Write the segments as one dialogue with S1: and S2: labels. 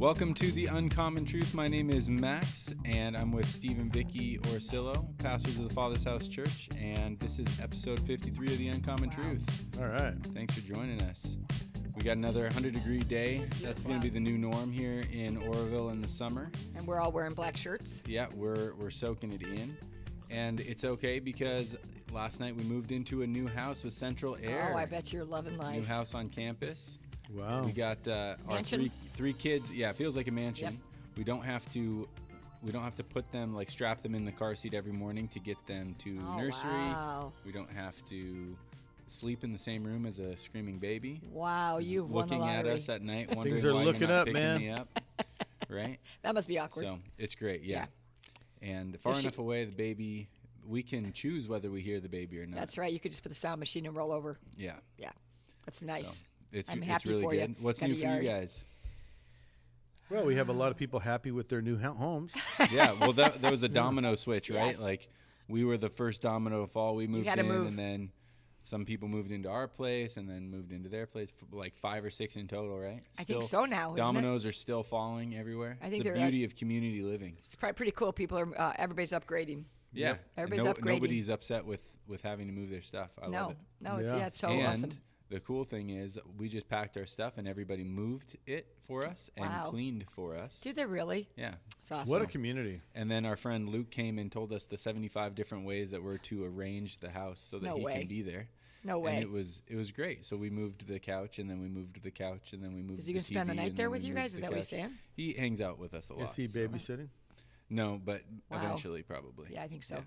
S1: Welcome to The Uncommon Truth. My name is Max, and I'm with Steve and Vicky Orsillo, pastors of the Father's House Church, and this is episode 53 of The Uncommon Truth.
S2: All right.
S1: Thanks for joining us. We got another 100-degree day. That's going to be the new norm here in Oroville in the summer.
S3: And we're all wearing black shirts.
S1: Yeah, we're soaking it in. And it's okay because last night we moved into a new house with central air.
S3: Oh, I bet you're loving life.
S1: New house on campus.
S2: Wow.
S1: We got our three kids. Yeah, it feels like a mansion.
S3: Yep.
S1: We don't have to put them, like, strap them in the car seat every morning to get them to nursery.
S3: Wow.
S1: We don't have to sleep in the same room as a screaming baby.
S3: Wow, you've won the
S1: looking
S3: lottery.
S1: at us at night, wondering
S2: Things are
S1: why
S2: looking
S1: you're not
S2: up,
S1: picking
S2: man.
S1: me up. Right?
S3: That must be awkward.
S1: So it's great, yeah. And far enough away, the baby, we can choose whether we hear the baby or not.
S3: That's right. You could just put the sound machine and roll over.
S1: Yeah.
S3: Yeah. That's nice.
S1: So it's
S3: happy
S1: really
S3: for
S1: good.
S3: you.
S1: What's
S3: Got
S1: new
S3: a
S1: for
S3: yard.
S1: you guys?
S2: Well, we have a lot of people happy with their new homes.
S1: Yeah, well, that was a domino switch, right?
S3: Yes.
S1: Like, we were the first domino to fall. We moved in,
S3: move.
S1: and then some people moved into our place, and then moved into their place, like 5 or 6 in total, right?
S3: I think so now, isn't it?
S1: Dominoes are still falling everywhere.
S3: I think
S1: it's the
S3: they're
S1: beauty of community living.
S3: It's probably pretty cool. People are, everybody's upgrading.
S1: Yeah.
S3: Yep. Everybody's upgrading.
S1: Nobody's upset with having to move their stuff. I love it.
S3: No, it's so
S1: And
S3: awesome.
S1: the cool thing is we just packed our stuff, and everybody moved it for us and cleaned for us.
S3: Did they really?
S1: Yeah.
S3: It's awesome.
S2: What a community.
S1: And then our friend Luke came and told us the 75 different ways that we're to arrange the house so that he can be there.
S3: No way.
S1: And it was great. So we moved the couch, and then we moved the couch, and then we moved the TV.
S3: Is he going to spend the night there with you guys? Is that what he's saying?
S1: He hangs out with us a lot.
S2: Is he babysitting?
S1: No, but eventually probably.
S3: Yeah, I think so.
S1: Yeah.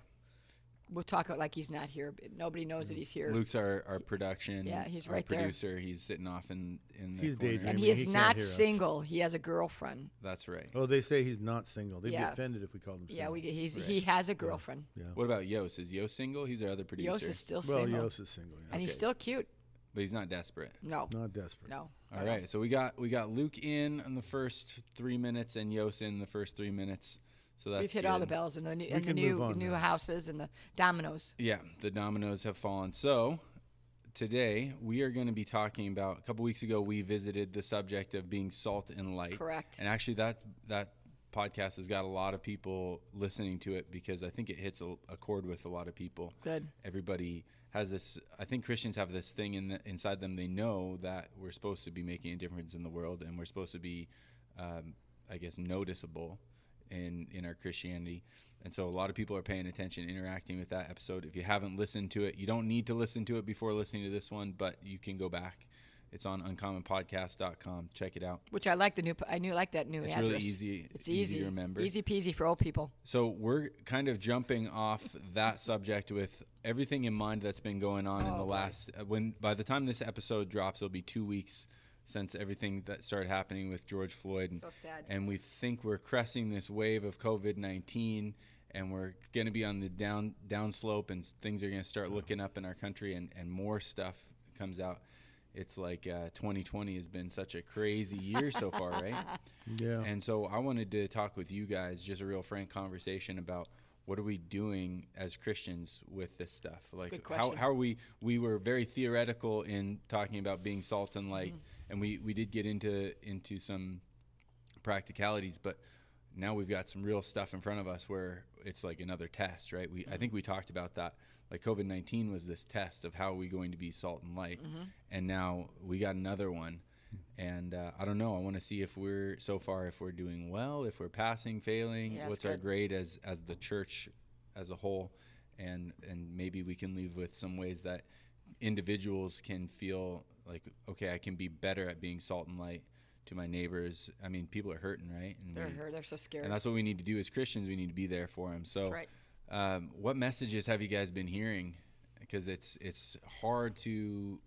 S3: We'll talk about like he's not here, but nobody knows that he's here.
S1: Luke's our production.
S3: Yeah, he's
S1: our
S3: right there.
S1: Producer. He's sitting off in the
S2: He's
S1: corner.
S2: daydreaming.
S3: And he is
S2: He can't
S3: not
S2: hear us.
S3: single. He has a girlfriend.
S1: That's right.
S2: Oh, they say he's not single. They'd be
S3: Yeah.
S2: offended if we called him single.
S3: Yeah, he has a girlfriend.
S2: Yeah.
S1: What about Yos? Is Yos single? He's our other producer.
S3: Yos is still
S2: Well,
S3: single.
S2: Yos is single. Yeah.
S3: And he's still cute.
S1: But he's not desperate.
S3: No.
S2: Not desperate.
S3: No.
S1: All right. So we got Luke in the first 3 minutes and Yos in the first 3 minutes. So that's
S3: We've hit all the bells and the
S2: can move on
S3: new
S2: now.
S3: houses and the dominoes.
S1: Yeah, the dominoes have fallen. So today we are going to be talking about, a couple weeks ago we visited the subject of being salt and light.
S3: Correct.
S1: And actually that podcast has got a lot of people listening to it because I think it hits a chord with a lot of people.
S3: Good.
S1: Everybody has this, I think Christians have this thing inside them. They know that we're supposed to be making a difference in the world, and we're supposed to be, I guess, noticeable in our Christianity. And so a lot of people are paying attention, interacting with that episode. If you haven't listened to it, you don't need to listen to it before listening to this one, but you can go back. It's on uncommonpodcast.com. Check it out.
S3: Which I like like that new
S1: It's
S3: address.
S1: really easy.
S3: It's easy
S1: to remember.
S3: Easy peasy for old people.
S1: So we're kind of jumping off that subject with everything in mind that's been going on in the last. By the time this episode drops, it'll be 2 weeks since everything that started happening with George Floyd.
S3: So sad.
S1: And we think we're cresting this wave of COVID-19, and we're going to be on the down slope, and things are going to start looking up in our country, and more stuff comes out. It's like 2020 has been such a crazy year so far, right?
S2: Yeah.
S1: And so I wanted to talk with you guys, just a real frank conversation about what are we doing as Christians with this stuff?
S3: That's a good
S1: How
S3: question.
S1: are we were very theoretical in talking about being salt and light, and we did get into some practicalities, but now we've got some real stuff in front of us where it's like another test, right? I think we talked about that. Like COVID-19 was this test of how are we going to be salt and light, and now we got another one. And I don't know. I want to see if we're doing well, if we're passing, failing.
S3: Yeah,
S1: what's
S3: that's
S1: our
S3: good.
S1: grade as the church as a whole, and maybe we can leave with some ways that individuals can feel like, okay, I can be better at being salt and light to my neighbors. I mean, people are hurting, right? And
S3: They're so scared.
S1: and that's what we need to do as Christians. We need to be there for them. So,
S3: That's right.
S1: what messages have you guys been hearing? Because it's hard to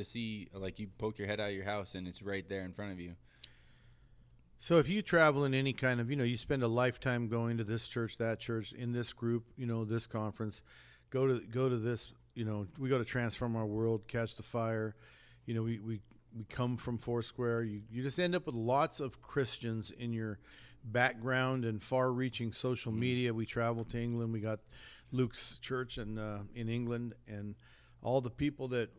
S1: see. Like, you poke your head out of your house and it's right there in front of you.
S2: So if you travel in any kind of, you spend a lifetime going to this church, that church, in this group, this conference, go to this, we go to Transform Our World, Catch the Fire. We come from Foursquare. You just end up with lots of Christians in your background and far-reaching social media. We travel to England. We got Luke's church in England, and all the people that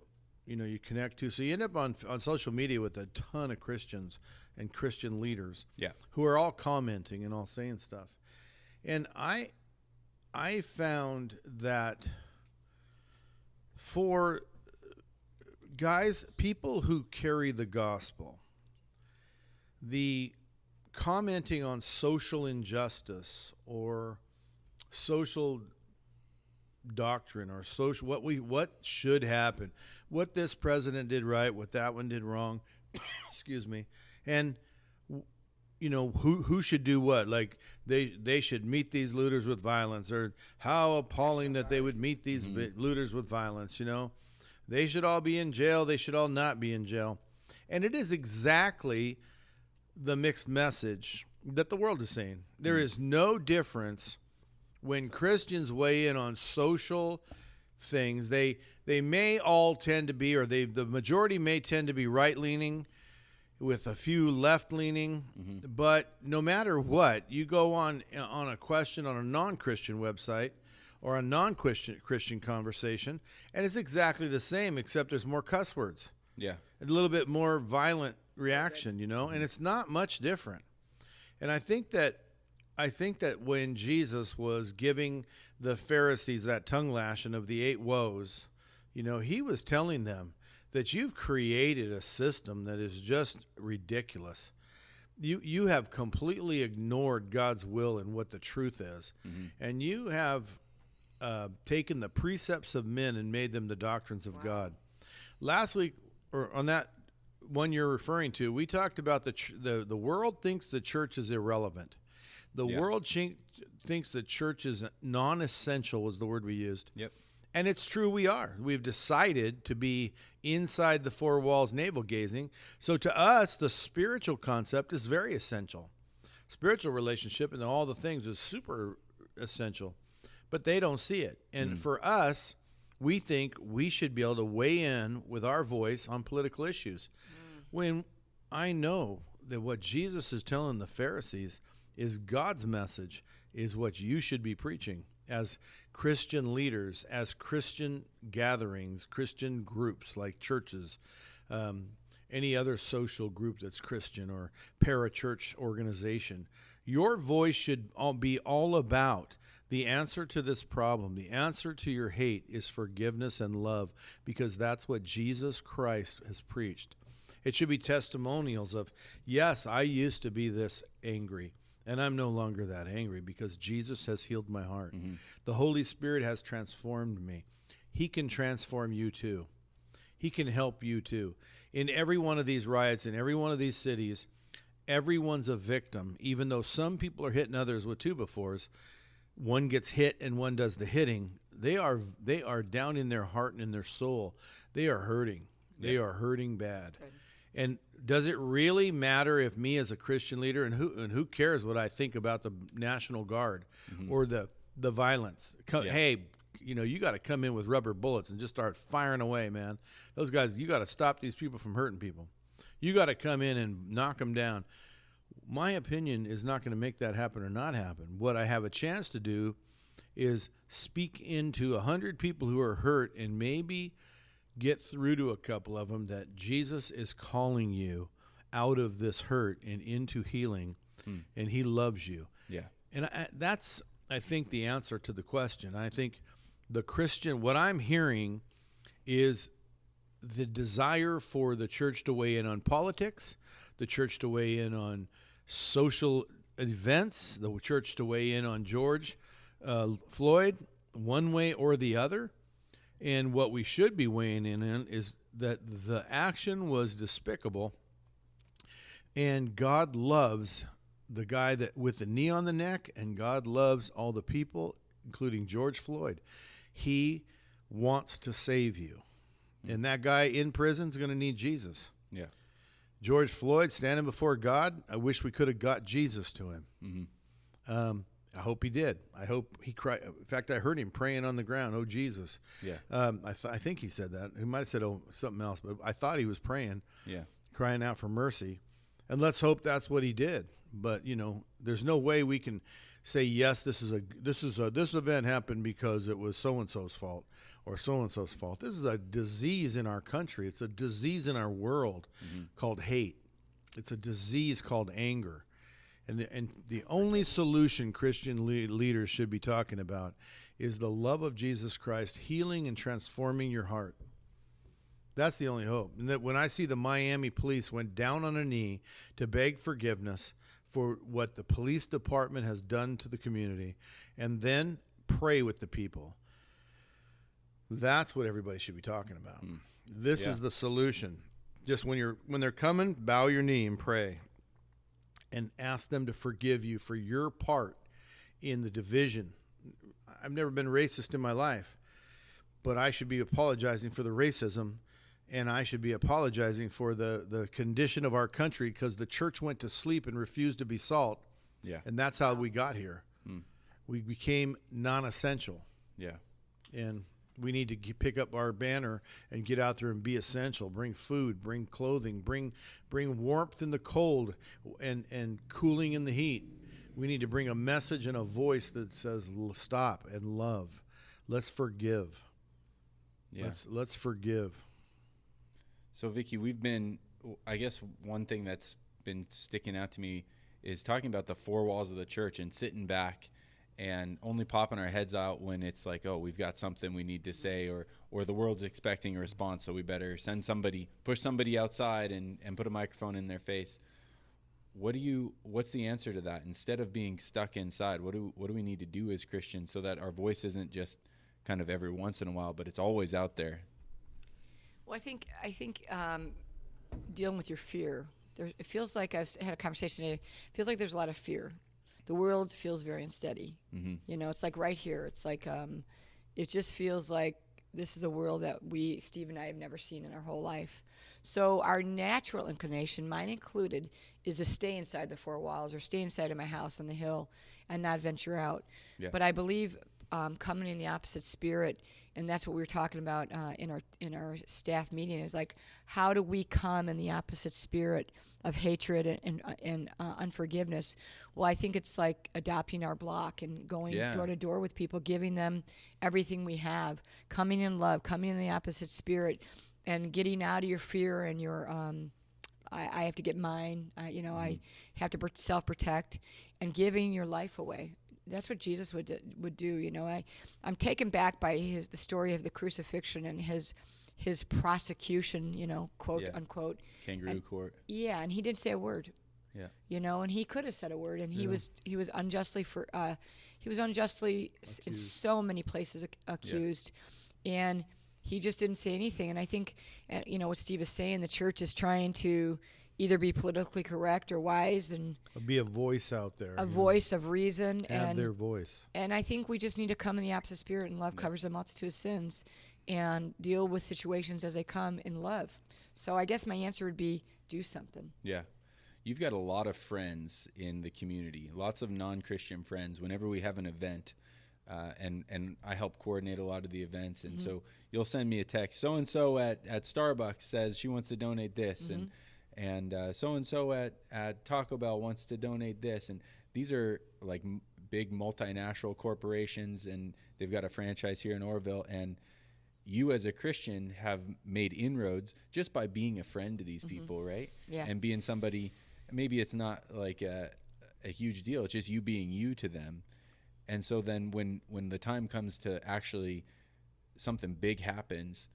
S2: you connect to. So you end up on social media with a ton of Christians and Christian leaders,
S1: Yeah.
S2: who are all commenting and all saying stuff. And I found that for guys, people who carry the gospel, the commenting on social injustice or social doctrine or social what should happen, what this president did right, what that one did wrong, excuse me, and who should do what, like they should meet these looters with violence, or how appalling that they would meet these looters with violence. They should all be in jail, they should all not be in jail. And it is exactly the mixed message that the world is saying. There is no difference when Christians weigh in on social things. They may all tend to be, or the majority may tend to be right-leaning with a few left-leaning, but no matter what, you go on a question on a non-Christian website or a non-Christian conversation, and it's exactly the same, except there's more cuss words.
S1: Yeah.
S2: A little bit more violent reaction, and it's not much different. And I think that when Jesus was giving the Pharisees that tongue lashing of the 8 woes, he was telling them that you've created a system that is just ridiculous. You have completely ignored God's will and what the truth is. And you have taken the precepts of men and made them the doctrines of God. Last week, or on that one you're referring to, we talked about the world thinks the church is irrelevant. The world thinks the church is non-essential, was the word we used.
S1: Yep.
S2: And it's true, we are. We've decided to be inside the 4 walls navel-gazing. So to us, the spiritual concept is very essential. Spiritual relationship and all the things is super essential. But they don't see it. And for us, we think we should be able to weigh in with our voice on political issues. When I know that what Jesus is telling the Pharisees is God's message, is what you should be preaching as Christian leaders, as Christian gatherings, Christian groups like churches, any other social group that's Christian or parachurch organization. Your voice should be all about the answer to this problem. The answer to your hate is forgiveness and love, because that's what Jesus Christ has preached. It should be testimonials of, yes, I used to be this angry, and I'm no longer that angry because Jesus has healed my heart. The Holy Spirit has transformed me. He can transform you too. He can help you too. In every one of these riots, in every one of these cities, everyone's a victim. Even though some people are hitting others with 2x4s, one gets hit and one does the hitting. They are down in their heart and in their soul. They are hurting. They are hurting bad. Right. And does it really matter if me as a Christian leader, and who cares what I think about the National Guard or the violence? Hey, you got to come in with rubber bullets and just start firing away, man. Those guys, you got to stop these people from hurting people. You got to come in and knock them down. My opinion is not going to make that happen or not happen. What I have a chance to do is speak into 100 people who are hurt and maybe get through to a couple of them that Jesus is calling you out of this hurt and into healing, and he loves you. Yeah. And that's, I think, the answer to the question. I think the Christian, what I'm hearing is the desire for the church to weigh in on politics, the church to weigh in on social events, the church to weigh in on George Floyd, one way or the other. And what we should be weighing in is that the action was despicable, and God loves the guy that with the knee on the neck, and God loves all the people, including George Floyd. He wants to save you. And that guy in prison is going to need Jesus. Yeah. George Floyd standing before God, I wish we could have got Jesus to him. I hope he did. I hope he cried. In fact, I heard him praying on the ground, "Oh, Jesus." Yeah. I think he said that. He might have said something else, but I thought he was praying. Yeah. Crying out for mercy. And let's hope that's what he did. But, there's no way we can say, yes, this event happened because it was so-and-so's fault, or so-and-so's fault. This is a disease in our country. It's a disease in our world called hate. It's a disease called anger. And the only solution Christian leaders should be talking about is the love of Jesus Christ healing and transforming your heart. That's the only hope. And that when I see the Miami police went down on a knee to beg forgiveness for what the police department has done to the community and then pray with the people, that's what everybody should be talking about. This is the solution. Just when they're coming, bow your knee and pray and ask them to forgive you for your part in the division. I've never been racist in my life, but I should be apologizing for the racism, and I should be apologizing for the condition of our country because the church went to sleep and refused to be salt.
S1: Yeah.
S2: And that's how we got here. We became non-essential.
S1: Yeah.
S2: And we need to pick up our banner and get out there and be essential. Bring food, bring clothing, bring warmth in the cold and cooling in the heat. We need to bring a message and a voice that says stop and love. Let's forgive.
S1: Yeah.
S2: Let's forgive.
S1: So Vicky, I guess one thing that's been sticking out to me is talking about the four walls of the church and sitting back and only popping our heads out when it's like, oh, we've got something we need to say, or the world's expecting a response, so we better push somebody outside and put a microphone in their face. What's the answer to that? Instead of being stuck inside, what do we need to do as Christians so that our voice isn't just kind of every once in a while, but it's always out there?
S3: Well, I think dealing with your fear. It feels like I've had a conversation today. It feels like there's a lot of fear. The world feels very unsteady. It's like right here. It's like it just feels like this is a world that Steve and I have never seen in our whole life. So our natural inclination, mine included, is to stay inside the four walls or stay inside of my house on the hill and not venture out.
S1: Yeah.
S3: But I believe coming in the opposite spirit, and that's what we were talking about in our staff meeting, is like, how do we come in the opposite spirit of hatred and unforgiveness? Well, I think it's like adopting our block and going door to door with people, giving them everything we have, coming in love, coming in the opposite spirit, and getting out of your fear and your I have to get mine. I have to self-protect, and giving your life away. That's what Jesus would do. I'm taken back by the story of the crucifixion and his prosecution, quote unquote.
S1: Kangaroo court.
S3: Yeah, and he didn't say a word.
S1: Yeah.
S3: And he could have said a word, and he was unjustly in so many places accused, and he just didn't say anything. And I think, what Steve is saying, the church is trying to either be politically correct or wise and
S2: be a voice out there,
S3: a voice of reason,
S2: and their voice.
S3: And I think we just need to come in the opposite spirit, and love covers a multitude of sins, and deal with situations as they come in love. So I guess my answer would be do something.
S1: Yeah. You've got a lot of friends in the community, lots of non-Christian friends. Whenever we have an event, and I help coordinate a lot of the events, and so you'll send me a text. So and so at Starbucks says she wants to donate this, and so and so at Taco Bell wants to donate this, and these are like big multinational corporations, and they've got a franchise here in Orville, and you as a Christian have made inroads just by being a friend to these people, right?
S3: Yeah.
S1: And being somebody, maybe it's not like a huge deal, it's just you being you to them. And so then when the time comes to actually something big happens,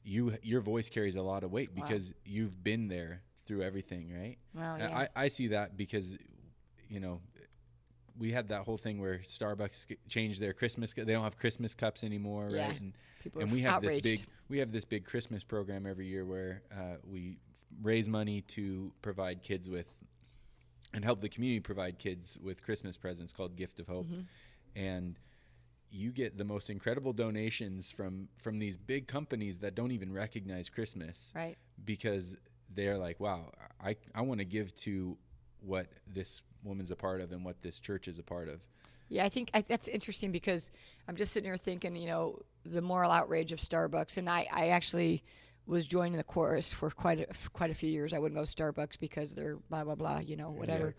S1: your voice carries a lot of weight because you've been there through everything, right?
S3: Wow, yeah.
S1: I see that because, we had that whole thing where Starbucks changed their Christmas. They don't have Christmas cups anymore,
S3: Yeah.
S1: right?
S3: People
S1: And
S3: are
S1: we have
S3: outraged.
S1: this big Christmas program every year where we raise money to provide kids with and help the community provide kids with Christmas presents called Gift of Hope. And you get the most incredible donations from these big companies that don't even recognize Christmas,
S3: Right.
S1: because they're like, wow, I want to give to what this woman's a part of and what this church is a part of.
S3: Yeah, I think that's interesting because I'm just sitting here thinking, the moral outrage of Starbucks, and I actually was joining the chorus for quite a few years. I wouldn't go to Starbucks because they're blah blah blah, whatever,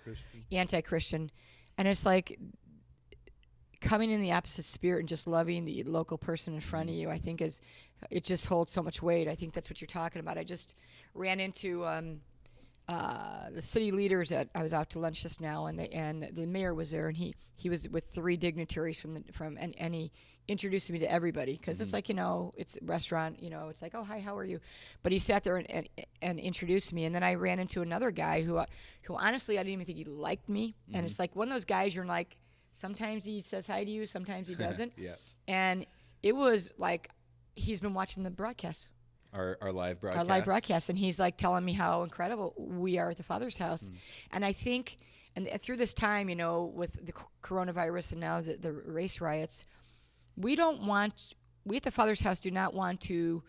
S3: anti-Christian, and it's like, coming in the opposite spirit and just loving the local person in front of you, I think it just holds so much weight. I think that's what you're talking about. I just ran into the city leaders I was out to lunch just now, and the mayor was there, and he was with 3 dignitaries and he introduced me to everybody, because it's like, it's a restaurant, it's like, oh, hi, how are you? But he sat there and introduced me, and then I ran into another guy who honestly I didn't even think he liked me, and it's like one of those guys you're like, sometimes he says hi to you, sometimes he doesn't.
S1: Yeah.
S3: And it was like he's been watching the broadcast.
S1: Our live broadcast.
S3: Our live broadcast, and he's like telling me how incredible we are at the Father's house. And I think, and through this time, with the coronavirus and now the race riots, we at the Father's house do not want to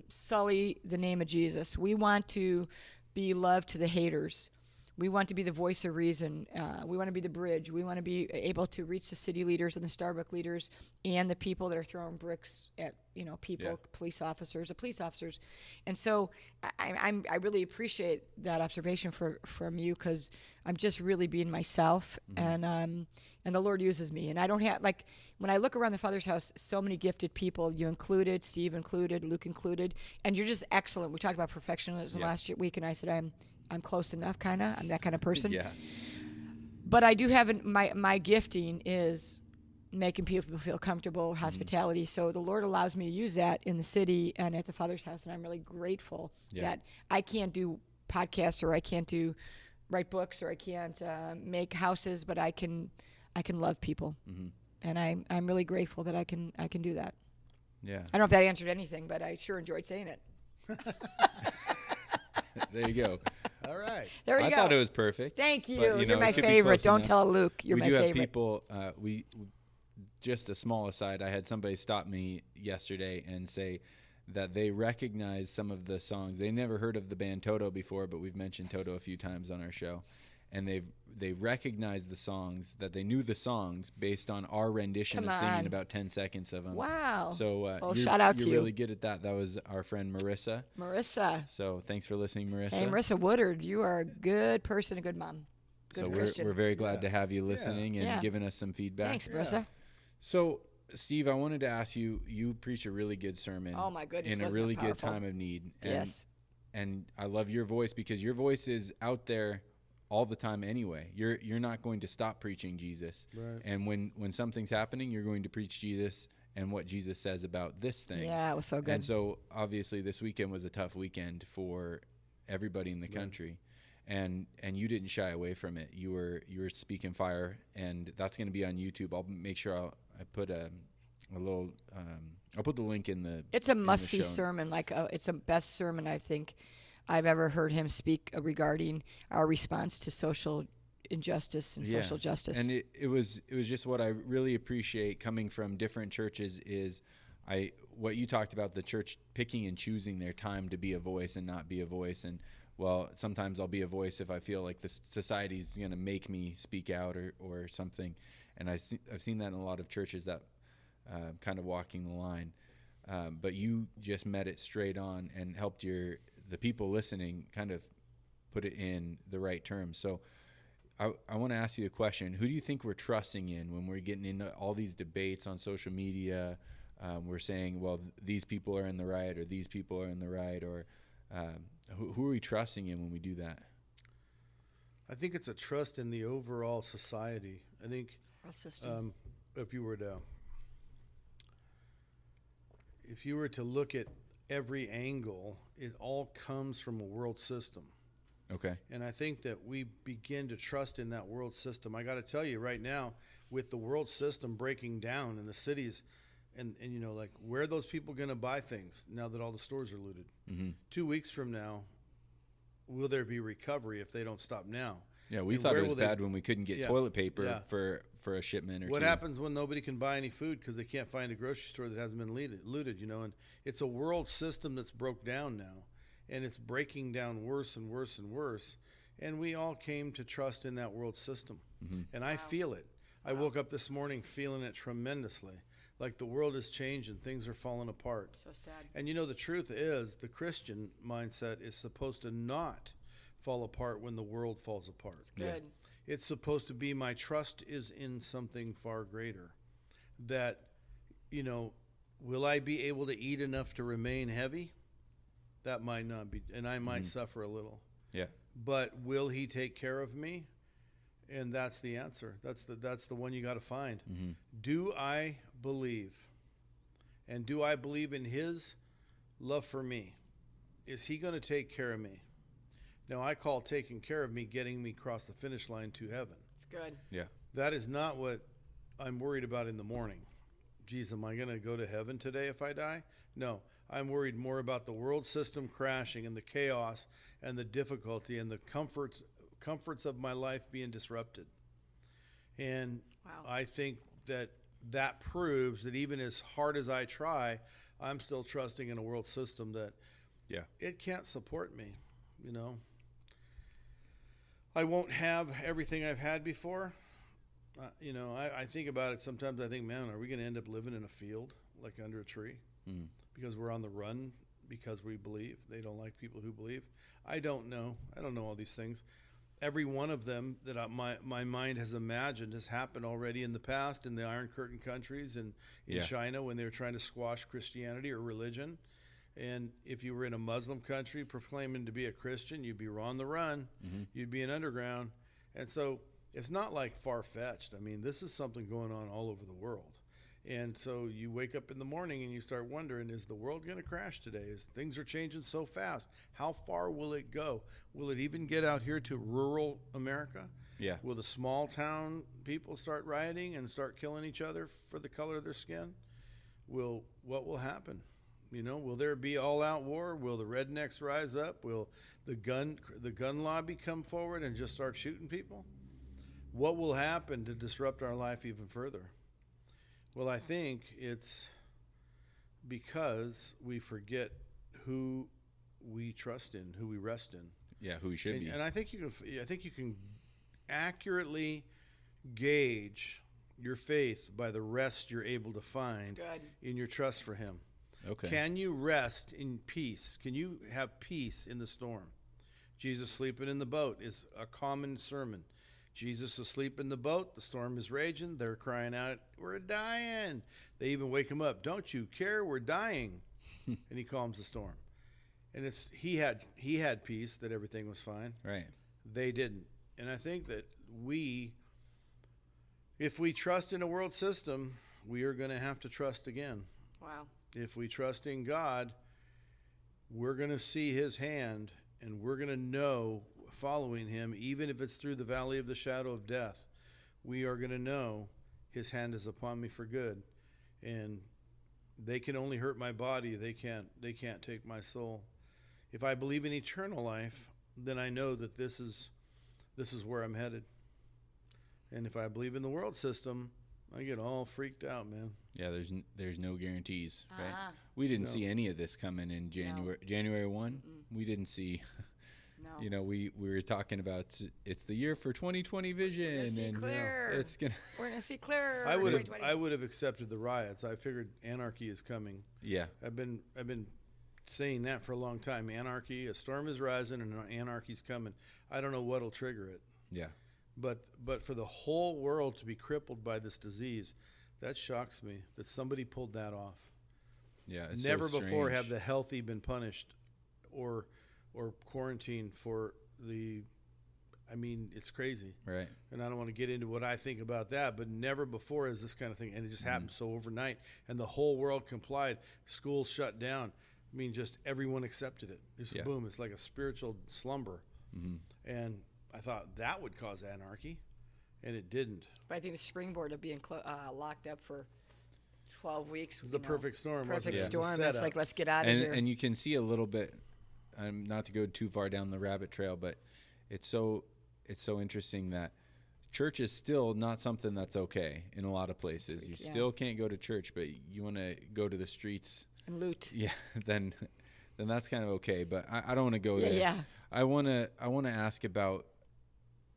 S3: sully the name of Jesus. We want to be love to the haters. We want to be the voice of reason. We want to be the bridge. We want to be able to reach the city leaders and the Starbucks leaders and the people that are throwing bricks at people, police officers. And so I really appreciate that observation from you, because I'm just really being myself, and the Lord uses me. And I don't have, like, when I look around the Father's house, so many gifted people, you included, Steve included, Luke included, and you're just excellent. We talked about perfectionism last week, and I said I'm close enough, kind of. I'm that kind of person.
S1: Yeah.
S3: But I do have my gifting is making people feel comfortable, hospitality. So the Lord allows me to use that in the city and at the Father's house, and I'm really grateful that I can't do podcasts, or I can't write books, or I can't make houses, but I can love people, and I'm really grateful that I can do that.
S1: Yeah.
S3: I don't know if that answered anything, but I sure enjoyed saying it.
S1: There you go.
S2: All right.
S3: There you go.
S1: I thought it was perfect.
S3: Thank you.
S1: But,
S3: You're my
S1: it could be
S3: favorite.
S1: close
S3: Don't
S1: enough.
S3: tell Luke. You're
S1: we
S3: my
S1: do
S3: favorite.
S1: have people. We just a small aside. I had somebody stop me yesterday and say that they recognize some of the songs. They never heard of the band Toto before, but we've mentioned Toto a few times on our show, and they recognize the songs, that they knew the songs based on our rendition of singing about 10 seconds of them.
S3: Wow.
S1: So
S3: shout out to you.
S1: You're really good at that. That was our friend Marissa. So thanks for listening, Marissa.
S3: Hey, Marissa Woodard, you are a good person, a good mom. Good Christian.
S1: We're very glad to have you listening and giving us some feedback.
S3: Thanks, Marissa.
S1: So, Steve, I wanted to ask you, you preach a really good sermon.
S3: Oh, my goodness.
S1: In a really good time of need.
S3: Yes.
S1: And I love your voice, because your voice is out there all the time anyway. You're not going to stop preaching Jesus.
S2: Right.
S1: And when something's happening, you're going to preach Jesus and what Jesus says about this thing.
S3: Yeah, it was so good.
S1: And so obviously this weekend was a tough weekend for everybody in the country. And you didn't shy away from it. You were speaking fire, and that's going to be on YouTube. I'll make sure I put a little I'll put the link in the.
S3: It's a must-see sermon. It's the best sermon I think I've ever heard him speak regarding our response to social injustice and social justice.
S1: And it was just what I really appreciate coming from different churches is what you talked about, the church picking and choosing their time to be a voice and not be a voice. And well, sometimes I'll be a voice if I feel like the society's going to make me speak out or something. And I've seen that in a lot of churches, that kind of walking the line. But you just met it straight on and helped the people listening kind of put it in the right terms. So I want to ask you a question. Who do you think we're trusting in when we're getting into all these debates on social media? We're saying, well, these people are in the right, or these people are in the right, or who are we trusting in when we do that?
S2: I think it's a trust in the overall society. I think if you were to look at every angle, it all comes from a world system.
S1: Okay. And
S2: I think that we begin to trust in that world system. I got to tell you right now, with the world system breaking down in the cities, and like, where are those people going to buy things now that all the stores are looted?
S1: Mm-hmm.
S2: 2 weeks from now, will there be recovery if they don't stop now?
S1: Yeah, we thought it was bad when we couldn't get toilet paper for a shipment or
S2: what
S1: two.
S2: happens when nobody can buy any food because they can't find a grocery store that hasn't been looted, and it's a world system that's broke down now, and it's breaking down worse and worse and worse, and we all came to trust in that world system.
S1: Mm-hmm.
S2: And I feel it. I woke up this morning feeling it tremendously, like the world has changed and things are falling apart.
S3: So sad.
S2: And the truth is, the Christian mindset is supposed to not fall apart when the world falls apart.
S3: It's good.
S2: It's supposed to be my trust is in something far greater. That, will I be able to eat enough to remain heavy? That might not be, and I might suffer a little.
S1: Yeah.
S2: But will he take care of me? And that's the answer. That's the one you got to find.
S1: Mm-hmm.
S2: Do I believe? And do I believe in his love for me? Is he going to take care of me? Now, I call taking care of me getting me across the finish line to heaven.
S3: It's good.
S1: Yeah.
S2: That is not what I'm worried about in the morning. Geez, am I going to go to heaven today if I die? No. I'm worried more about the world system crashing and the chaos and the difficulty and the comforts of my life being disrupted. And
S3: Wow.
S2: I think that proves that even as hard as I try, I'm still trusting in a world system that it can't support me. I won't have everything I've had before. I think about it sometimes. I think, man, are we going to end up living in a field like under a tree?
S1: Mm.
S2: Because we're on the run, because we believe. They don't like people who believe. I don't know. I don't know all these things. Every one of them that my mind has imagined has happened already in the past in the Iron Curtain countries and in China when they were trying to squash Christianity or religion. And if you were in a Muslim country proclaiming to be a Christian, you'd be on the run.
S1: Mm-hmm.
S2: You'd be in underground. And so it's not like far-fetched. I mean, this is something going on all over the world. And so you wake up in the morning and you start wondering, is the world going to crash today? Things are changing so fast. How far will it go? Will it even get out here to rural America?
S1: Yeah.
S2: Will the small town people start rioting and start killing each other for the color of their skin? What will happen? Will there be all-out war? Will the rednecks rise up? Will the gun lobby come forward and just start shooting people? What will happen to disrupt our life even further? Well, I think it's because we forget who we trust in, who we rest in.
S1: Yeah, who we should be.
S2: And I think you can accurately gauge your faith by the rest you're able to find in your trust for him.
S1: Okay.
S2: Can you rest in peace? Can you have peace in the storm? Jesus sleeping in the boat is a common sermon. Jesus asleep in the boat, the storm is raging, they're crying out, we're dying. They even wake him up, don't you care, we're dying. And he calms the storm. And he had peace, that everything was fine.
S1: Right.
S2: They didn't. And I think that if we trust in a world system, we are going to have to trust again.
S3: Wow.
S2: If we trust in God, we're going to see his hand, and we're going to know, following him, even if it's through the valley of the shadow of death, we are going to know his hand is upon me for good. And they can only hurt my body. They can't take my soul. If I believe in eternal life, then I know that this is where I'm headed. And if I believe in the world system, I get all freaked out, man.
S1: Yeah, there's no guarantees, right?
S3: Uh-huh.
S1: We didn't see any of this coming in January.
S3: No.
S1: January 1,
S3: Mm-mm.
S1: we didn't see.
S3: No.
S1: We were talking about it's the year for 2020 vision,
S3: We're gonna see clear.
S1: it's gonna.
S3: We're gonna see clear.
S2: I would
S3: 2020.
S2: have accepted the riots. I figured anarchy is coming.
S1: Yeah.
S2: I've been saying that for a long time. Anarchy, a storm is rising, and anarchy's coming. I don't know what'll trigger it.
S1: Yeah.
S2: But for the whole world to be crippled by this disease, that shocks me that somebody pulled that off.
S1: Yeah. It's
S2: Never
S1: so
S2: before
S1: strange.
S2: have the healthy been punished or quarantined for it's crazy.
S1: Right.
S2: And I don't want to get into what I think about that, but never before is this kind of thing. And it just happened so overnight, and the whole world complied. Schools shut down. Just everyone accepted it. It's boom. It's like a spiritual slumber.
S1: Mm-hmm.
S2: And I thought that would cause anarchy, and it didn't.
S3: But I think the springboard of being locked up for 12 weeks.
S2: The perfect storm.
S3: Perfect
S2: wasn't it?
S3: storm.
S2: The
S3: It's
S2: setup.
S3: like, let's get out of here.
S1: And you can see a little bit. Not to go too far down the rabbit trail, but it's so interesting that church is still not something that's okay in a lot of places. You still can't go to church, but you want to go to the streets
S3: and loot.
S1: Yeah, then that's kind of okay. But I don't want to go there.
S3: Yeah.
S1: I want to ask about.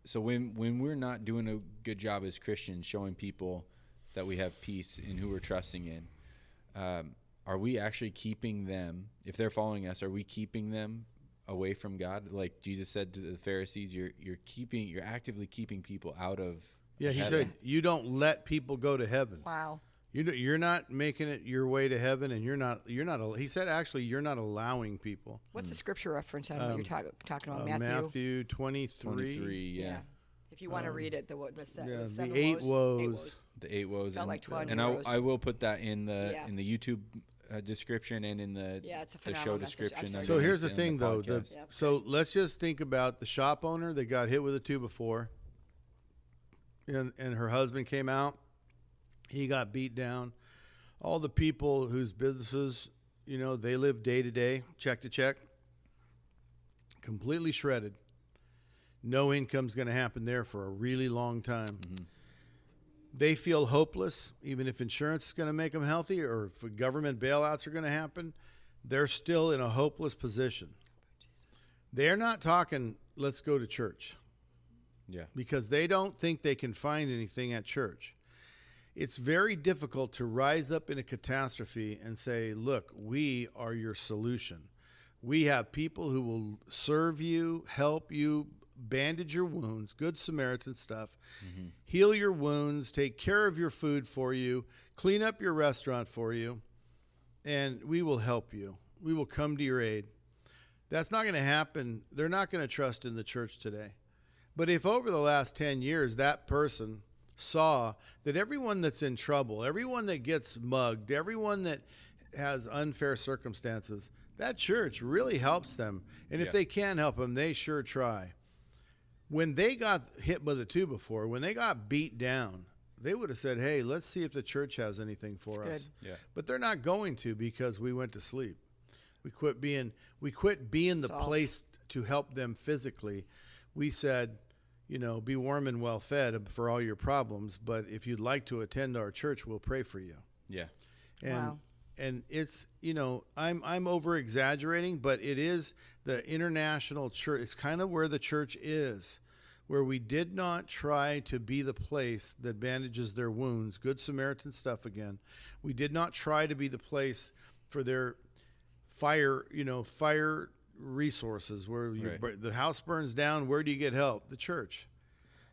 S1: So when we're not doing a good job as Christians showing people that we have peace in who we're trusting in, are we actually keeping them, if they're following us, are we keeping them away from God. Like Jesus said to the Pharisees, you're actively keeping people out of
S2: Yeah, he
S1: heaven.
S2: said, you don't let people go to heaven.
S3: Wow.
S2: You're not making it your way to heaven, and he said, actually, you're not allowing people.
S3: What's the scripture reference on what you're talking about? Matthew?
S2: Matthew 23.
S1: 23, yeah.
S3: If you want to read it, the seven
S2: the 8
S3: woes.
S2: woes.
S1: The 8 woes.
S3: Felt like 12
S1: and
S3: woes.
S1: I will put that in the
S3: Yeah.
S1: YouTube description and in the
S3: It's a
S1: the
S3: phenomenal
S1: show
S3: message.
S1: description.
S3: I'm sorry.
S2: So here's the
S1: and
S2: thing, though.
S1: podcast.
S2: So let's just think about the shop owner that got hit with a 2x4, and her husband came out. He got beat down. All the people whose businesses, they live day to day, check to check, completely shredded. No income's going to happen there for a really long time.
S1: Mm-hmm.
S2: They feel hopeless, even if insurance is going to make them healthy or if government bailouts are going to happen. They're still in a hopeless position. They're not talking, let's go to church.
S1: Yeah.
S2: Because they don't think they can find anything at church. It's very difficult to rise up in a catastrophe and say, look, we are your solution. We have people who will serve you, help you, bandage your wounds, good Samaritan stuff, heal your wounds, take care of your food for you, clean up your restaurant for you, and we will help you. We will come to your aid. That's not going to happen. They're not going to trust in the church today. But if over the last 10 years that person saw that everyone that's in trouble, everyone that gets mugged, everyone that has unfair circumstances, that church really helps them. And if they can help them, they sure try. When they got hit with a 2x4, when they got beat down, they would have said, hey, let's see if the church has anything for us.
S1: Yeah.
S2: But they're not going to, because we went to sleep. We quit being the
S3: Salt.
S2: place to help them physically. We said, be warm and well fed for all your problems, but if you'd like to attend our church, we'll pray for you.
S1: Yeah.
S2: And
S3: Wow.
S2: and it's, I'm over exaggerating, but it is the international church. It's kind of where the church is, where we did not try to be the place that bandages their wounds, good Samaritan stuff again. We did not try to be the place for their fire resources, where the house burns down. Where do you get help? The church.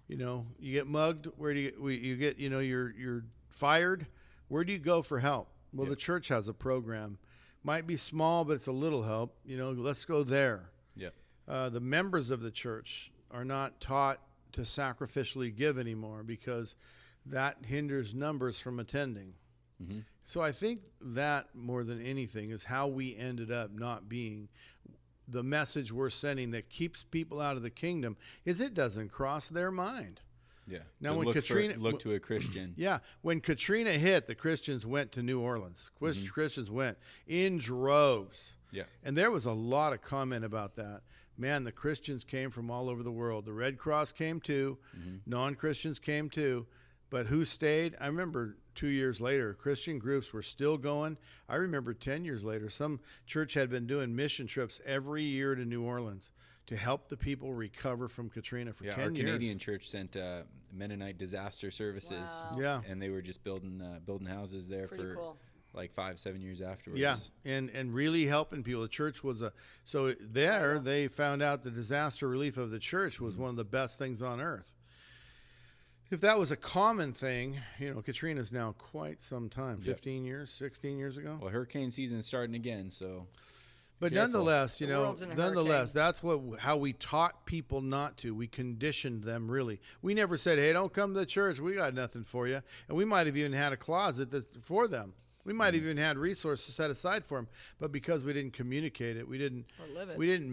S2: You get mugged. Where do you get, you're fired. Where do you go for help? Well, the church has a program. Might be small, but it's a little help. Let's go there.
S1: Yeah.
S2: The members of the church are not taught to sacrificially give anymore, because that hinders numbers from attending.
S1: Mm-hmm.
S2: So I think that more than anything is how we ended up not being the message we're sending that keeps people out of the kingdom, is it doesn't cross their mind.
S1: Yeah.
S2: Now,
S1: To
S2: when
S1: look
S2: Katrina
S1: look to a Christian.
S2: Yeah, when Katrina hit, the Christians went to New Orleans. Christians went in droves.
S1: Yeah.
S2: And there was a lot of comment about that. Man, the Christians came from all over the world. The Red Cross came too. Non-Christians came too. But who stayed? I remember 2 years later, Christian groups were still going. I remember 10 years later, some church had been doing mission trips every year to New Orleans to help the people recover from Katrina for 10 years.
S1: Our Canadian church sent Mennonite disaster services.
S3: Wow.
S2: Yeah.
S1: And they were just building houses there
S3: Pretty
S1: for
S3: cool.
S1: like 5-7 years afterwards.
S2: Yeah, and really helping people. The church was they found out the disaster relief of the church was one of the best things on earth. If that was a common thing, Katrina's now quite some time, 15 years, 16 years ago.
S1: Well, hurricane season is starting again, so.
S2: But
S1: careful.
S2: nonetheless,
S3: The world's in a
S2: nonetheless,
S3: hurricane.
S2: that's how we taught people not to. We conditioned them, really. We never said, hey, don't come to the church. We got nothing for you. And we might have even had a closet that's for them. We might have even had resources set aside for them. But because we didn't communicate it, we didn't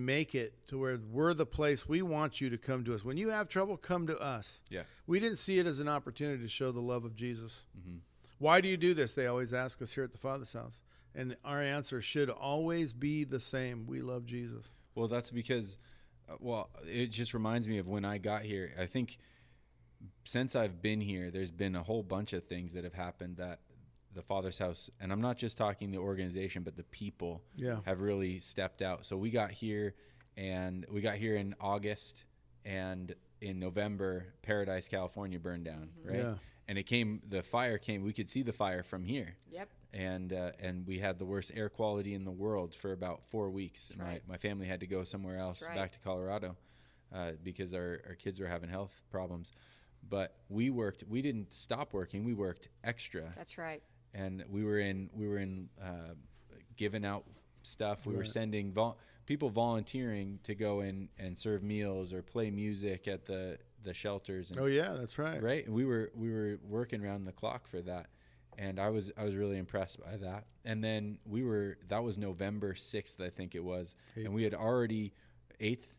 S2: make it to where we're the place. We want you to come to us. When you have trouble, come to us.
S1: Yeah.
S2: We didn't see it as an opportunity to show the love of Jesus.
S1: Mm-hmm.
S2: Why do you do this? They always ask us here at the Father's house. And our answer should always be the same. We love Jesus.
S1: Well, that's because, it just reminds me of when I got here. I think since I've been here, there's been a whole bunch of things that have happened that the Father's house, and I'm not just talking the organization, but the people have really stepped out. So we got here in August, and in November, Paradise, California burned down, right?
S2: Yeah.
S1: And the fire came, we could see the fire from here.
S3: Yep.
S1: and we had the worst air quality in the world for about 4 weeks.
S3: That's
S1: And
S3: right.
S1: my family had to go somewhere else,
S3: That's right.
S1: back to Colorado, because our kids were having health problems. But we didn't stop working. We worked extra.
S3: That's right.
S1: And we were in giving out stuff. We were
S2: Right.
S1: sending people volunteering to go in and serve meals or play music at the shelters. And,
S2: Oh yeah, that's right.
S1: right. And we were working around the clock for that. And I was really impressed by that. And then that was November 6th, I think it was.
S2: 8th.
S1: And we had already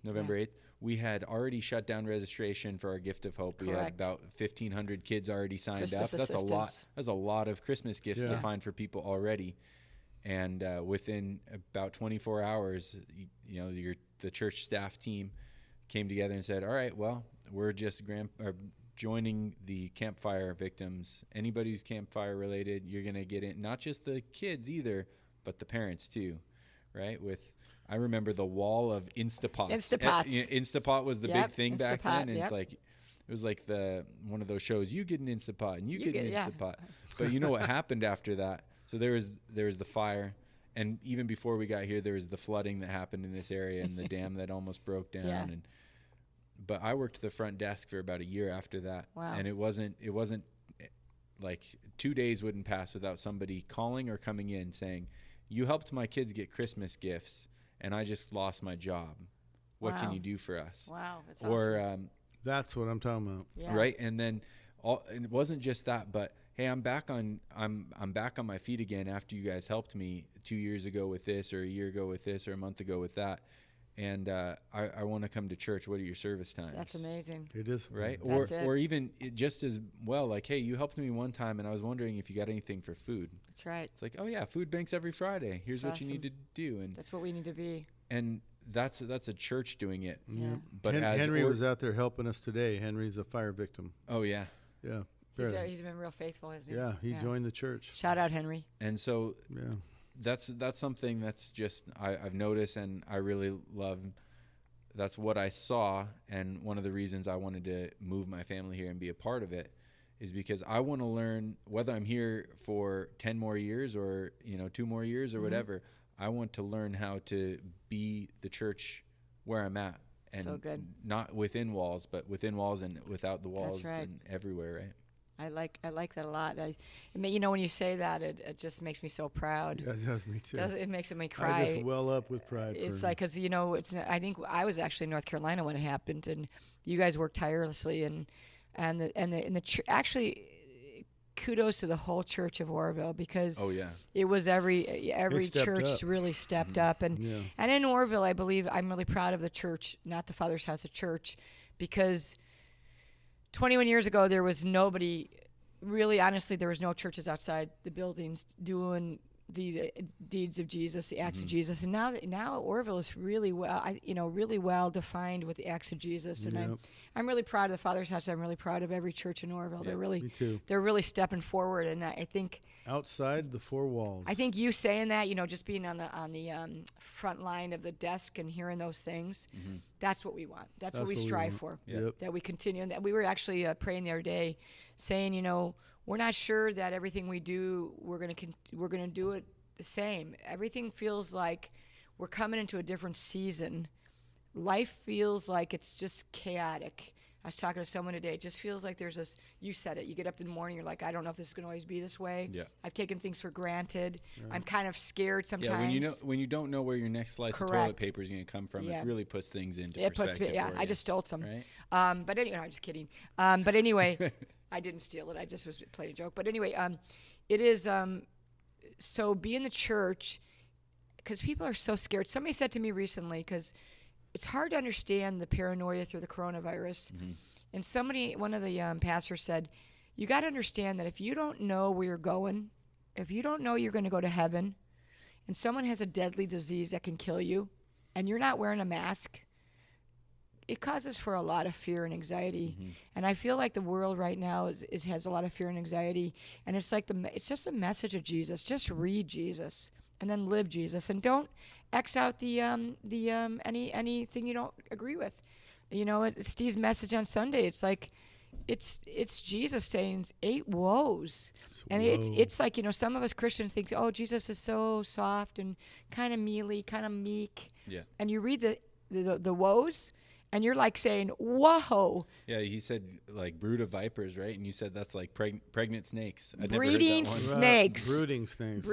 S1: November 8th. We had already shut down registration for our Gift of Hope. We had
S3: Correct.
S1: about 1,500 kids already signed
S3: Christmas
S1: up. That's a lot.
S3: assistance.
S1: That's a lot of Christmas gifts
S2: Yeah.
S1: to find for people already. And within about 24 hours, the church staff team came together and said, "All right, well, we're just joining the campfire victims. Anybody who's campfire related, you're going to get in. Not just the kids either, but the parents too, right?" I remember the wall of Instapots.
S3: Instapots.
S1: Instapot was the
S3: Yep,
S1: big thing back
S3: Instapot,
S1: then. And
S3: yep.
S1: it was like one of those shows. You get an Instapot, and you get an
S3: yeah.
S1: Instapot. But you know what happened after that? So there was the fire, and even before we got here, there was the flooding that happened in this area and the dam that almost broke down.
S3: Yeah.
S1: But I worked the front desk for about a year after that.
S3: Wow.
S1: And it wasn't like 2 days wouldn't pass without somebody calling or coming in saying, "You helped my kids get Christmas gifts, and I just lost my job. What can
S3: Wow.
S1: you do for us?"
S3: Wow, that's
S1: Or
S3: awesome.
S2: That's what I'm talking about.
S3: Yeah.
S1: right, and then and it wasn't just that, but hey, I'm back on my feet again after you guys helped me 2 years ago with this, or a year ago with this, or a month ago with that, and I want to come to church. What are your service times?
S3: That's amazing.
S2: It is
S1: Right?
S3: That's it.
S1: Or even just as well, like, hey, you helped me one time, and I was wondering if you got anything for food.
S3: That's right.
S1: It's like, oh yeah, food banks every Friday. Here's
S3: That's
S1: what you need to do, and
S3: That's what we need to be.
S1: that's a church doing it.
S3: Yeah.
S1: But
S2: Henry was out there helping us today. Henry's a fire victim.
S1: Oh yeah,
S2: Yeah.
S3: He's,
S2: barely.
S3: he's been real faithful, hasn't he?
S2: Yeah, he joined the church.
S3: Shout out, Henry.
S1: and so
S2: Yeah.
S1: that's something that's just I've noticed, and I really love. That's what I saw, and one of the reasons I wanted to move my family here and be a part of it is because I want to learn, whether I'm here for 10 more years or 2 more years or whatever. I want to learn how to be the church where I'm at, and
S3: So good.
S1: not within walls, but within walls and without the walls
S3: right.
S1: and everywhere, right?
S3: I like that a lot. When you say that, it just makes me so proud.
S2: Yeah, it does me too.
S3: It makes me
S2: I
S3: cry.
S2: just well up with pride.
S3: It's
S2: for
S3: like, because I think I was actually in North Carolina when it happened, and you guys worked tirelessly, and actually, kudos to the whole Church of Orville, because
S1: Oh yeah.
S3: it was every
S2: stepped
S3: church
S2: up.
S3: really stepped up, and
S2: Yeah.
S3: and in Orville, I believe I'm really proud of the church, not the Father's House, the church, because 21 years ago there was nobody, really honestly, there was no churches outside the buildings doing the deeds of Jesus, the acts of Jesus, and now Orville is really well defined with the acts of Jesus, and
S2: Yep.
S3: I'm really proud of the Father's House. I'm really proud of every church in Orville.
S1: Yeah,
S2: Me too.
S3: They're really stepping forward, and I think
S2: Outside the four walls.
S3: you saying that, just being on the front line of the desk and hearing those things, that's what we want. That's what we strive for.
S1: Yeah.
S2: Yep.
S3: That we continue. And that we were actually praying the other day, saying, we're not sure that everything we do, we're gonna do it the same. Everything feels like we're coming into a different season. Life feels like it's just chaotic. I was talking to someone today. It just feels like there's this. You said it. You get up in the morning. You're like, I don't know if this is going to always be this way.
S1: Yeah.
S3: I've taken things for granted. I'm kind of scared sometimes.
S1: Yeah, when you don't know where your next slice of toilet
S3: Correct.
S1: paper is going to come from,
S3: Yeah.
S1: it really puts things into
S3: It puts
S1: perspective.
S3: me. Yeah,
S1: for
S3: I
S1: you,
S3: just stole some.
S1: right?
S3: But anyway, I'm just kidding. But anyway, I didn't steal it. I just was playing a joke. But anyway, it is. So be in the church, because people are so scared. Somebody said to me recently, because it's hard to understand the paranoia through the coronavirus. And one of the pastors said, you got to understand that if you don't know where you're going, if you don't know you're going to go to heaven, and someone has a deadly disease that can kill you, and you're not wearing a mask, it causes for a lot of fear and anxiety. And I feel like the world right now has a lot of fear and anxiety. And it's like it's just a message of Jesus. Just read Jesus and then live Jesus, and don't X out the anything you don't agree with. It's Steve's message on Sunday. It's like, it's Jesus saying 8 woes. And
S2: Whoa.
S3: it's like, some of us Christians think, oh, Jesus is so soft and kind of mealy, kind of meek.
S1: Yeah.
S3: And you read the woes, and you're like saying, whoa.
S1: Yeah, he said like brood of vipers, right? And you said that's like pregnant snakes. I'd never heard
S3: Breeding
S1: that one.
S3: snakes.
S2: Brooding snakes.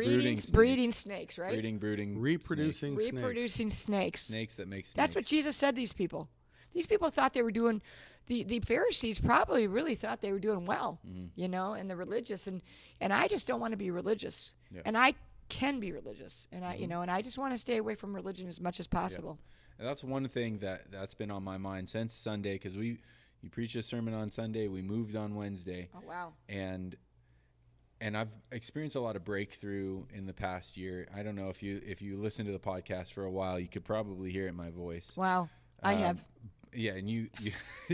S3: Breeding snakes, right?
S1: Breeding
S2: Reproducing
S1: snakes.
S3: Reproducing snakes.
S1: Snakes that make snakes.
S3: That's what Jesus said. These people thought they were doing. The Pharisees probably really thought they were doing well, and the religious, and I just don't want to be religious, and I can be religious, and and I just want to stay away from religion as much as possible.
S1: Yeah. And that's one thing that's been on my mind since Sunday, because you preached a sermon on Sunday, we moved on Wednesday.
S3: Oh wow!
S1: And I've experienced a lot of breakthrough in the past year. I don't know if you listen to the podcast for a while, you could probably hear it in my voice.
S3: Wow, I have.
S1: Yeah, and you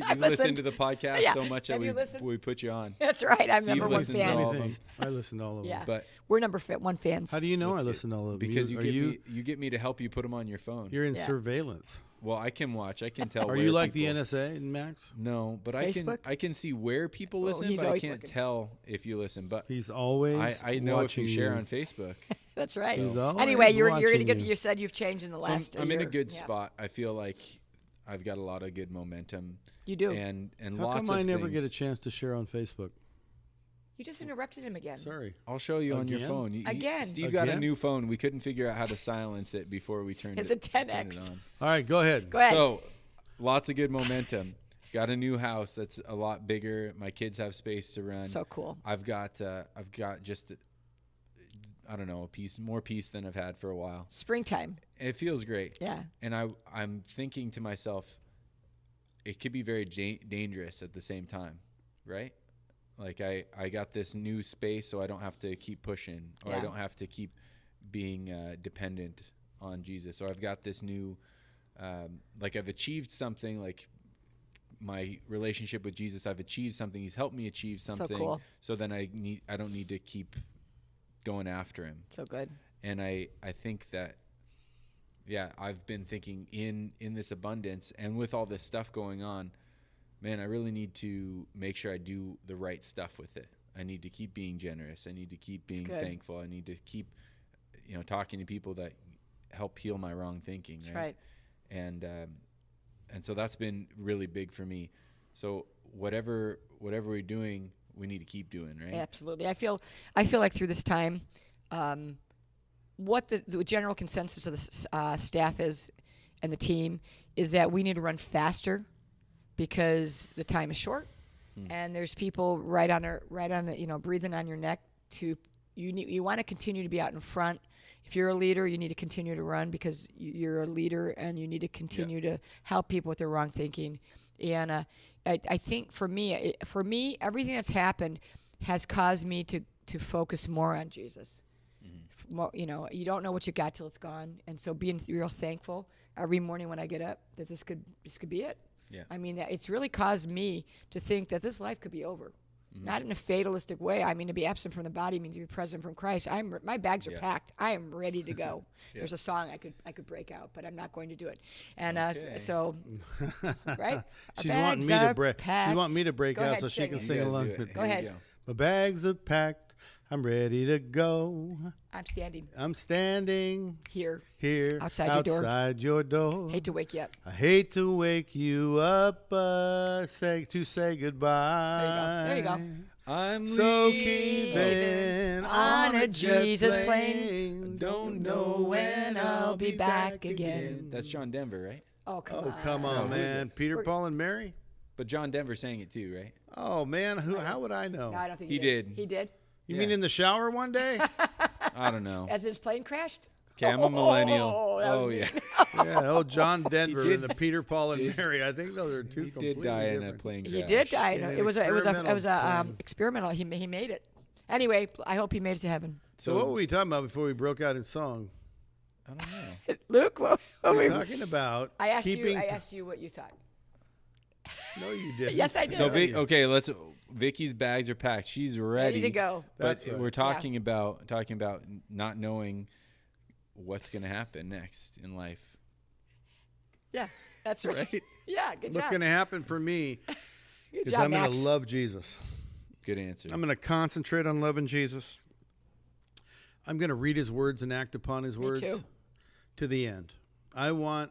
S3: I've
S1: listen
S3: listened.
S1: to the podcast
S3: Yeah.
S1: so much that
S3: Have you listened?
S1: we put you on.
S3: That's right. I'm
S1: Steve
S3: number one
S1: listens
S3: fan.
S1: to all of them.
S2: I listen to all of them.
S3: Yeah,
S1: But
S3: we're number one fans.
S2: How do you know I
S1: With
S2: listen to all of them?
S1: because
S2: are
S1: you get me to help you put them on your phone.
S2: You're in
S3: Yeah.
S2: surveillance.
S1: Well, I can watch. I can tell.
S2: Are
S1: where
S2: you like
S1: people,
S2: the NSA, Max?
S1: No, but
S3: Facebook?
S1: I can see where people
S3: Oh,
S1: listen,
S3: he's
S1: but I
S3: always
S1: can't
S3: looking.
S1: tell if you listen. But
S2: He's always
S1: I know if
S2: watching
S1: you share on Facebook.
S3: That's right.
S2: He's always
S3: Anyway, you're
S2: watching
S3: gonna get.
S2: you.
S3: You said you've changed in the
S1: So
S3: last.
S1: I'm in a
S3: year.
S1: good
S3: Yeah.
S1: spot. I feel like I've got a lot of good momentum.
S3: You do.
S1: And
S2: How
S1: lots
S2: come
S1: of
S2: I never
S1: things.
S2: get a chance to share on Facebook?
S3: You just interrupted him again.
S2: Sorry.
S1: I'll show you on your
S2: Again?
S1: phone.
S3: Again.
S1: Steve got a
S2: Again?
S1: new phone. We couldn't figure out how to silence it before we turned
S3: It's
S1: it.
S3: a
S1: turned
S3: 10X.
S1: it on.
S2: All right, go ahead.
S3: Go ahead.
S1: So, lots of good momentum. Got a new house that's a lot bigger. My kids have space to run.
S3: So cool.
S1: I've got just I don't know, more peace than I've had for a while.
S3: Springtime.
S1: It feels great.
S3: Yeah.
S1: And I'm thinking to myself, it could be very dangerous at the same time, right? Like I got this new space, so I don't have to keep pushing, or I
S3: Yeah.
S1: don't have to keep being dependent on Jesus. Or I've got this new, like I've achieved something, like my relationship with Jesus. I've achieved something. He's helped me achieve something.
S3: cool.
S1: So then I don't need to keep going after him.
S3: So good.
S1: And I think that, yeah, I've been thinking in this abundance and with all this stuff going on, man, I really need to make sure I do the right stuff with it. I need to keep being generous. I need to keep being
S3: good.
S1: thankful. I need to keep, talking to people that help heal my wrong thinking.
S3: That's right.
S1: And so that's been really big for me. So whatever we're doing, we need to keep doing, right?
S3: Absolutely. I feel like through this time, what the general consensus of the staff is and the team is that we need to run faster because the time is short, and there's people right on the breathing on your neck. You want to continue to be out in front. If you're a leader, you need to continue to run because you're a leader, and you need to continue to help people with their wrong thinking. And I think for me, everything that's happened has caused me to focus more on Jesus. More, you don't know what you got till it's gone, and so being real thankful every morning when I get up that this could be it.
S1: Yeah.
S3: I mean, that it's really caused me to think that this life could be over. Not in a fatalistic way. I mean, to be absent from the body means to be present from Christ. My bags are packed. I am ready to go. There's a song I could break out, but I'm not going to do it. And
S1: Okay.
S3: so, right?
S2: She's wanting me to break. She's wanting me to break
S3: Go
S2: out
S3: ahead,
S2: so she
S3: sing
S2: can
S3: it.
S2: sing
S1: You guys
S2: along
S1: do it.
S2: with.
S3: Go
S1: Here
S3: ahead.
S1: we go.
S2: My bags are packed. I'm ready to go.
S3: I'm standing
S2: I'm standing
S3: here.
S2: outside your door.
S3: Hate to wake you up.
S2: I hate to wake you up, say goodbye.
S3: There you go.
S1: I'm
S2: So
S1: leaving
S2: keeping
S3: on a
S2: jet
S3: Jesus plane.
S1: Don't
S3: know when I'll be back again.
S1: That's John Denver, right?
S3: Oh, come
S2: Oh,
S3: on.
S2: come on,
S1: who is
S2: man. Peter,
S3: We're-
S2: Paul, and Mary?
S1: But John Denver sang it too, right?
S2: Oh, man. How would I know?
S3: No, I don't think
S1: He
S3: he
S1: did.
S3: He did?
S2: You
S1: Yeah.
S2: mean in the shower one day?
S1: I don't know.
S3: As his plane crashed?
S1: Okay, I'm a millennial.
S3: Oh, that was
S1: Oh,
S3: me.
S1: yeah.
S2: Yeah, old John Denver
S1: did-
S2: and the Peter, Paul, and Mary. I think those are two
S1: He
S2: completely
S1: did die in a
S2: different.
S1: plane crash.
S3: He did die.
S2: Yeah,
S3: It was a
S2: experimental.
S3: experimental. He made it. Anyway, I hope he made it to heaven.
S2: So what were we talking about before we broke out in song?
S1: I don't know.
S3: Luke, what
S2: We
S3: were
S2: were
S3: we?
S2: talking about
S3: I asked
S2: keeping.
S3: you what you thought.
S2: No, you didn't.
S3: Yes, I did.
S1: So
S3: Yes,
S1: Vicky's bags are packed. She's ready,
S3: Ready to go.
S1: But
S2: That's right.
S1: we're talking about not knowing what's going to happen next in life.
S3: Yeah, that's right.
S1: Right?
S3: Yeah, good
S2: What's
S3: job.
S2: going to happen for me
S3: Good
S2: Because
S3: job,
S2: I'm going
S3: Max.
S2: to love Jesus.
S1: Good answer.
S2: I'm going to concentrate on loving Jesus. I'm going to read his words and act upon his words
S3: too.
S2: to the end. I want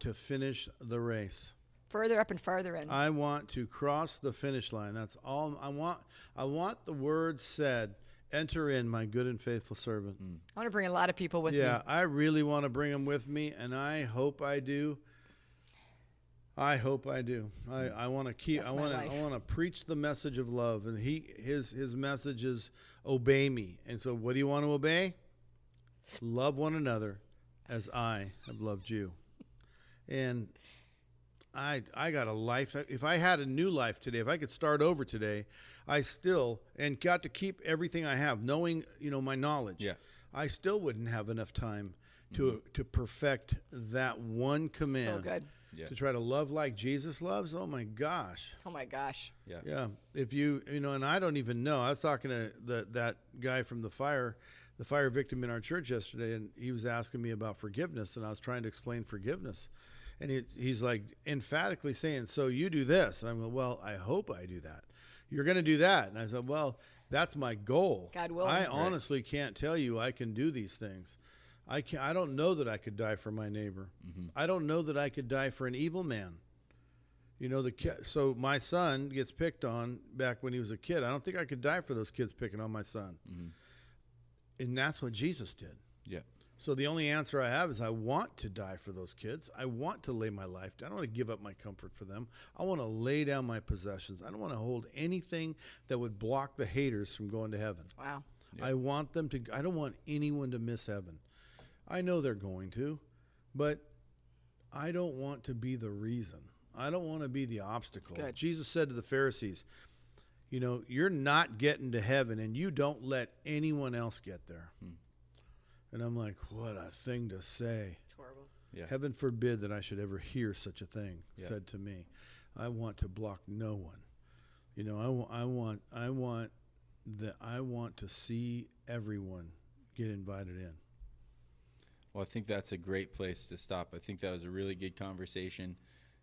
S2: to finish the race.
S3: Further up and farther in.
S2: I want to cross the finish line. That's all I want. I want the words said, enter in, my good and faithful servant.
S3: I want to bring a lot of people with me.
S2: Yeah, I really want to bring them with me, and I hope I do. I hope I do. I want to keep.
S3: That's
S2: I
S3: my
S2: want to.
S3: life.
S2: I want to preach the message of love, and his message is obey me. And so, what do you want to obey? Love one another, as I have loved you. And I got a life. If I had a new life today, if I could start over today, I still and got to keep everything I have, knowing my knowledge.
S1: Yeah.
S2: I still wouldn't have enough time to perfect that one command.
S3: So good.
S1: Yeah.
S2: To try to love like Jesus loves. Oh my gosh.
S3: Oh my gosh.
S1: Yeah.
S2: Yeah. If and I don't even know. I was talking to that guy from the fire victim in our church yesterday, and he was asking me about forgiveness, and I was trying to explain forgiveness. And he's like emphatically saying, so you do this. And I'm like, well, I hope I do that. You're going to do that. And I said, well, that's my goal.
S3: God willing.
S2: I honestly can't tell you I can do these things. I don't know that I could die for my neighbor. Mm-hmm. I don't know that I could die for an evil man. So my son gets picked on back when he was a kid. I don't think I could die for those kids picking on my son. Mm-hmm. And that's what Jesus did.
S1: Yeah.
S2: So the only answer I have is I want to die for those kids. I want to lay my life down. I don't want to give up my comfort for them. I want to lay down my possessions. I don't want to hold anything that would block the haters from going to heaven.
S3: Wow.
S2: Yeah. I don't want anyone to miss heaven. I know they're going to, but I don't want to be the reason. I don't want to be the obstacle. Jesus said to the Pharisees, you're not getting to heaven, and you don't let anyone else get there. And I'm like, what a thing to say.
S3: It's horrible.
S1: Yeah.
S2: Heaven forbid that I should ever hear such a thing said to me. I want to block no one. I want to see everyone get invited in.
S1: Well, I think that's a great place to stop. I think that was a really good conversation.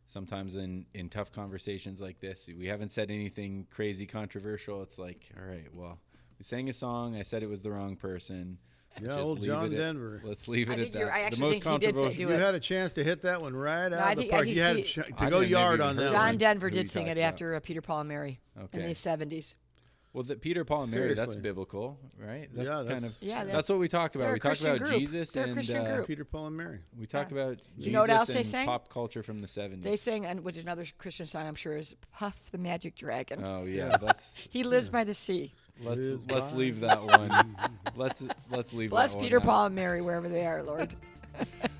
S1: Sometimes in tough conversations like this, we haven't said anything crazy controversial. It's like, all right, well, we sang a song. I said it was the wrong person.
S2: Yeah, old John Denver.
S1: Let's leave it at that.
S3: I actually think he did say do
S2: You
S3: it.
S2: had a chance to hit that one right out of the
S3: I
S2: park.
S3: think
S2: You had to go yard on that
S3: John
S2: one.
S3: Denver
S1: Who
S3: did
S1: you
S3: sing it
S1: talked
S3: after Peter, Paul, and Mary in the 70s.
S1: Well, Peter, Paul, and Mary, that's
S2: Seriously.
S1: biblical, right?
S2: That's
S1: what we talk about.
S3: They're a
S1: We talk
S3: Christian
S1: about
S3: group.
S1: Jesus
S3: They're a
S1: and
S3: Christian group.
S2: Peter, Paul, and Mary.
S1: we talk about Jesus
S3: You know what else they
S1: and
S3: sang?
S1: pop culture from the 70s.
S3: They sang, and which is another Christian song, I'm sure, is Puff the Magic Dragon.
S1: Oh yeah, that's.
S3: He lives by the sea.
S1: Let's leave that one. Let's leave
S3: Bless
S1: that one
S3: Peter,
S1: out.
S3: Paul, and Mary wherever they are, Lord.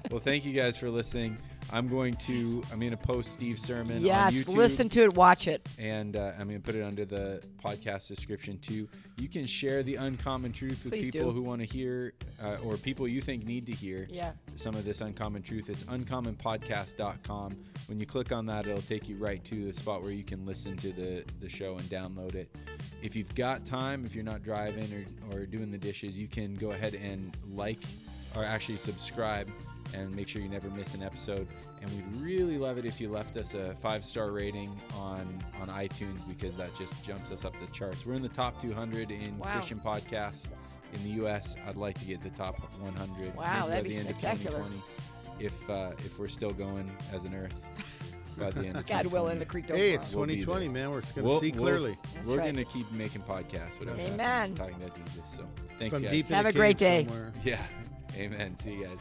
S1: Well, thank you guys for listening. I'm going to post Steve's sermon on
S3: Yes,
S1: YouTube.
S3: listen to it, watch it.
S1: And I'm going to put it under the podcast description too. You can share the uncommon truth with
S3: Please
S1: people
S3: do.
S1: who want to hear or people you think need to hear some of this uncommon truth. It's uncommonpodcast.com. When you click on that, it'll take you right to the spot where you can listen to the show and download it. If you've got time, if you're not driving or doing the dishes, you can go ahead and subscribe and make sure you never miss an episode. And we'd really love it if you left us a 5-star rating on iTunes, because that just jumps us up the charts. We're in the top 200 in Christian podcasts in the U.S. I'd like to get the top 100
S3: Wow, that'd
S1: by
S3: be
S1: the end
S3: spectacular.
S1: of 2020 if we're still going as an Earth by the end of
S3: God
S1: 2020.
S3: willing, the creek don't
S2: Hey,
S3: grow.
S2: it's
S1: We'll be
S2: 2020,
S1: there.
S2: man. We're going to see clearly.
S1: We're
S3: right.
S1: going to keep making podcasts. Whatever
S3: Amen.
S1: happens, talking about Jesus. So thanks,
S2: From
S1: guys.
S2: deep in
S3: Have
S2: a
S3: a great
S2: cave
S3: day.
S2: somewhere.
S1: Yeah. Amen. See you guys.